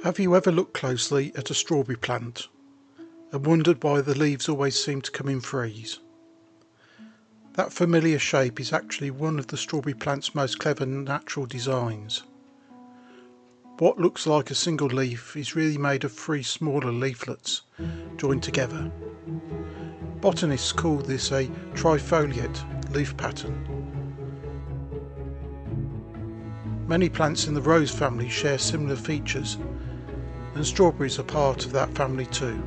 Have you ever looked closely at a strawberry plant and wondered why the leaves always seem to come in threes? That familiar shape is actually one of the strawberry plant's most clever natural designs. What looks like a single leaf is really made of three smaller leaflets joined together. Botanists call this a trifoliate leaf pattern. Many plants in the rose family share similar features, and strawberries are part of that family too.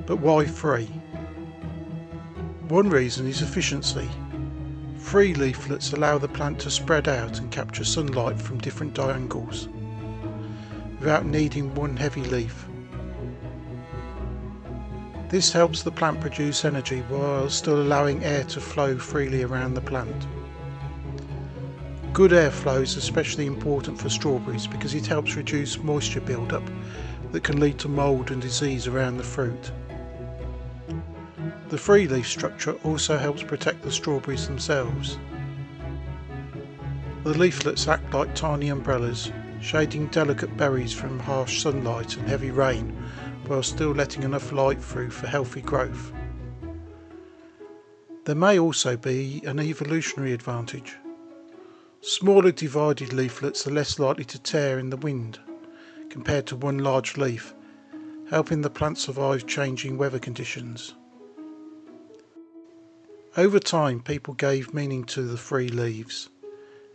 But why three? One reason is efficiency. Three leaflets allow the plant to spread out and capture sunlight from different angles, without needing one heavy leaf. This helps the plant produce energy while still allowing air to flow freely around the plant. Good airflow is especially important for strawberries because it helps reduce moisture buildup that can lead to mould and disease around the fruit. The three leaf structure also helps protect the strawberries themselves. The leaflets act like tiny umbrellas, shading delicate berries from harsh sunlight and heavy rain while still letting enough light through for healthy growth. There may also be an evolutionary advantage. Smaller divided leaflets are less likely to tear in the wind compared to one large leaf, helping the plant survive changing weather conditions. Over time, people gave meaning to the three leaves.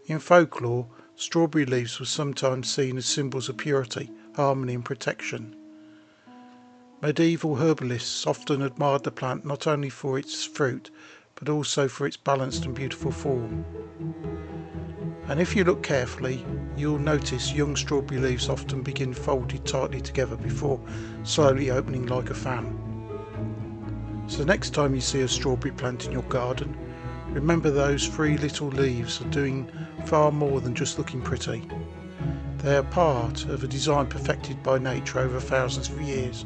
In folklore, strawberry leaves were sometimes seen as symbols of purity, harmony and protection. Medieval herbalists often admired the plant not only for its fruit, but also for its balanced and beautiful form. And if you look carefully, you'll notice young strawberry leaves often begin folded tightly together before slowly opening like a fan. So next time you see a strawberry plant in your garden, remember those three little leaves are doing far more than just looking pretty. They are part of a design perfected by nature over thousands of years.